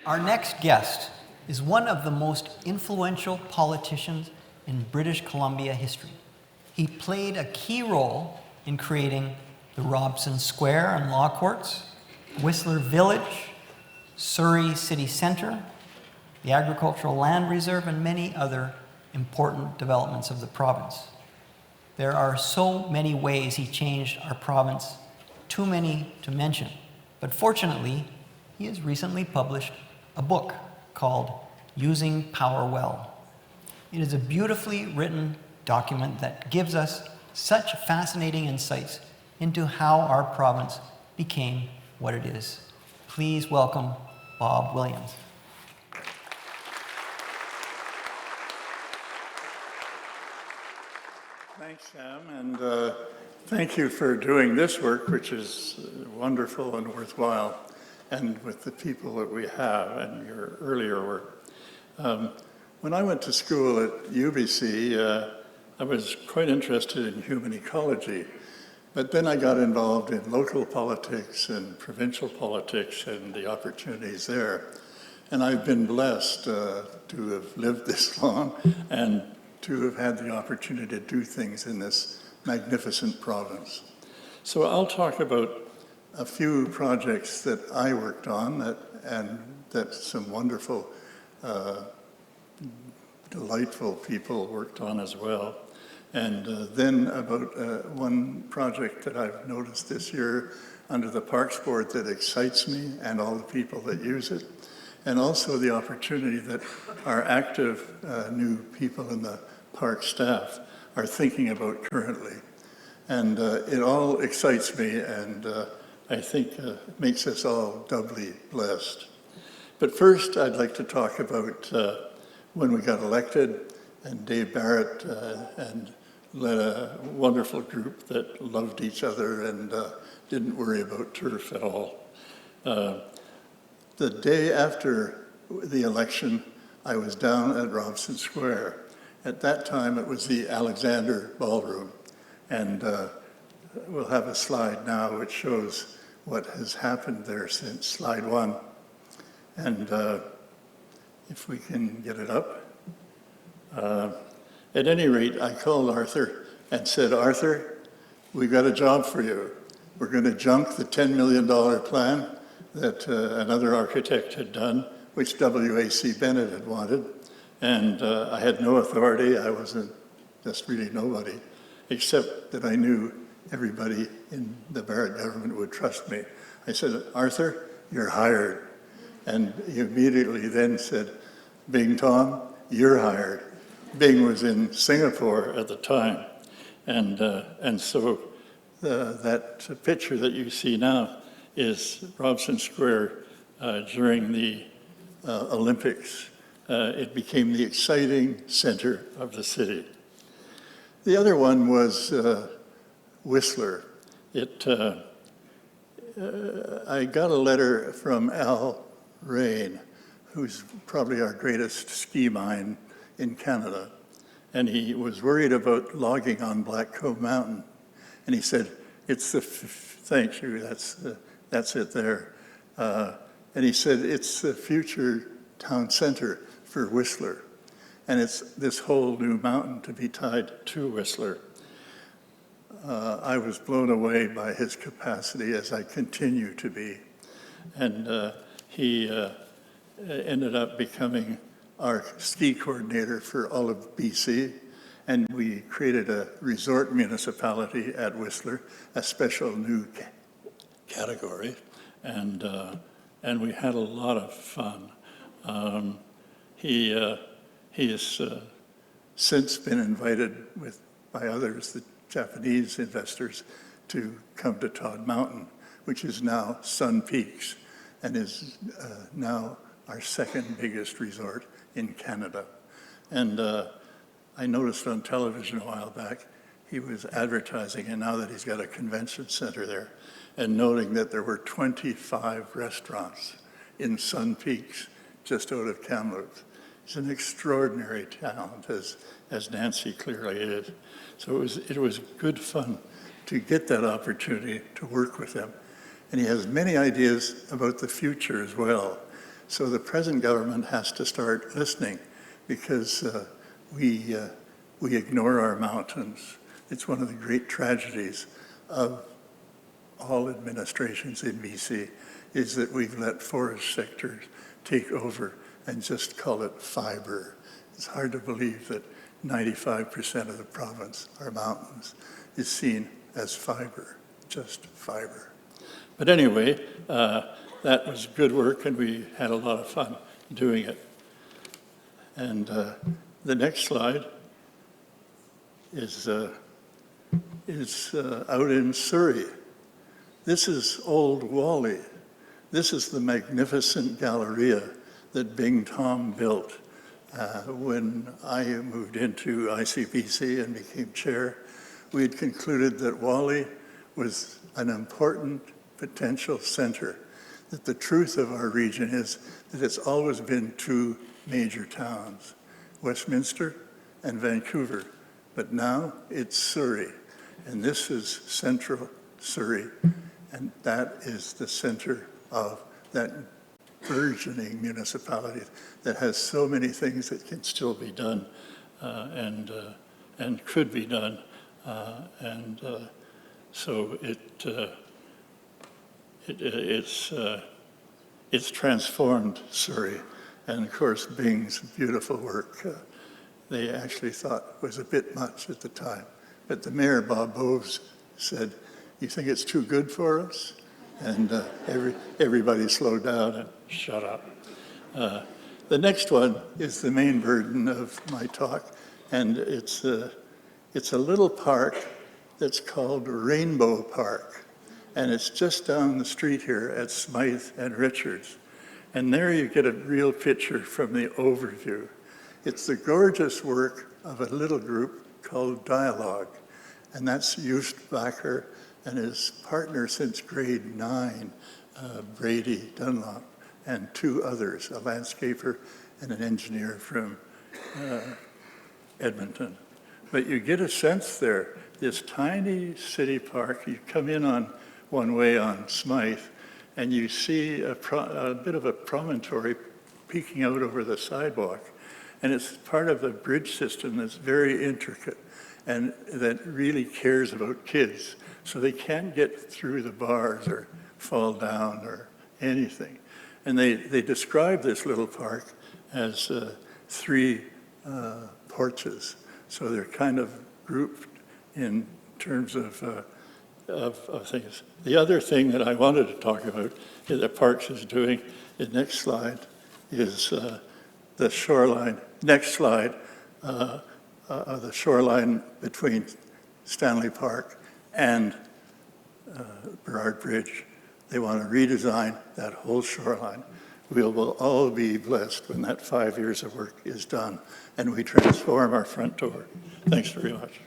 Our next guest is one of the most influential politicians in British Columbia history. He played a key role in creating the Robson Square and Law Courts, Whistler Village, Surrey City Centre, the Agricultural Land Reserve, and many other important developments of the province. There are so many ways he changed our province, too many to mention. But fortunately, he has recently published a book called Using Power Well. It is a beautifully written document that gives us such fascinating insights into how our province became what it is. Please welcome Bob Williams. Thanks, Sam, and thank you for doing this work, which is wonderful and worthwhile, and with the people that we have and your earlier work. When I went to school at UBC, I was quite interested in human ecology, but then I got involved in local politics and provincial politics and the opportunities there. And I've been blessed to have lived this long and to have had the opportunity to do things in this magnificent province. So I'll talk about a few projects that I worked on and that some wonderful, delightful people worked on as well. And then about one project that I've noticed this year under the Parks Board that excites me and all the people that use it, and also the opportunity that our active new people in the park staff are thinking about currently. And it all excites me, and I think makes us all doubly blessed. But first, I'd like to talk about when we got elected, and Dave Barrett and led a wonderful group that loved each other and didn't worry about turf at all. The day after the election, I was down at Robson Square. At that time, it was the Alexander Ballroom, and we'll have a slide now which shows what has happened there since slide one. And if we can get it up. At any rate, I called Arthur and said, Arthur, we've got a job for you. We're going to junk the $10 million plan that another architect had done, which W.A.C. Bennett had wanted. And I had no authority. I wasn't just really nobody, except that I knew everybody in the Barrett government would trust me. I said, Arthur, you're hired. And he immediately then said, Bing Tom, you're hired. Bing was in Singapore at the time. And so that picture that you see now is Robson Square during the Olympics. It became the exciting center of the city. The other one was Whistler. I got a letter from Al Rain, who's probably our greatest ski mine in Canada. And he was worried about logging on Black Cove Mountain. And he said, thank you, that's it there. And he said, it's the future town center for Whistler. And it's this whole new mountain to be tied to Whistler. I was blown away by his capacity, as I continue to be. And he ended up becoming our ski coordinator for all of BC. And we created a resort municipality at Whistler, a special new category. And we had a lot of fun. He has since been invited by others, the Japanese investors, to come to Todd Mountain, which is now Sun Peaks, and is now our second biggest resort in Canada. And I noticed on television a while back, he was advertising, and now that he's got a convention center there, and noting that there were 25 restaurants in Sun Peaks, just out of Kamloops. He's an extraordinary talent, as Nancy clearly is. So it was good fun to get that opportunity to work with him. And he has many ideas about the future as well. So the present government has to start listening because we ignore our mountains. It's one of the great tragedies of all administrations in BC is that we've let forest sectors take over and just call it fiber. It's hard to believe that 95% of the province, our mountains, is seen as fiber, just fiber. But anyway, that was good work and we had a lot of fun doing it. And the next slide is out in Surrey. This is Old Wally. This is the magnificent Galleria that Bing Tom built when I moved into ICBC and became chair. We had concluded that Wally was an important potential center, that the truth of our region is that it's always been two major towns, Westminster and Vancouver, but now it's Surrey, and this is central Surrey, and that is the center of that burgeoning municipality that has so many things that can still be done and could be done. So it's transformed Surrey. And of course, Bing's beautiful work, they actually thought was a bit much at the time. But the mayor, Bob Boves, said, "You think it's too good for us?" And everybody slowed down and shut up. The next one is the main burden of my talk, and it's a little park that's called Rainbow Park, and it's just down the street here at Smythe and Richards. And there you get a real picture from the overview. It's the gorgeous work of a little group called Dialogue, and that's Joost Bakker and his partner since grade 9, Brady Dunlop, and two others, a landscaper and an engineer from Edmonton. But you get a sense there, this tiny city park, you come in on one way on Smythe, and you see a bit of a promontory peeking out over the sidewalk. And it's part of a bridge system that's very intricate and that really cares about kids. So they can't get through the bars or fall down or anything. And they describe this little park as 3 porches. So they're kind of grouped in terms of things. The other thing that I wanted to talk about that Parks is doing, the next slide, is the shoreline. Next slide, the shoreline between Stanley Park and Burrard Bridge. They want to redesign that whole shoreline. We will all be blessed when that 5 years of work is done and we transform our front door. Thanks very much.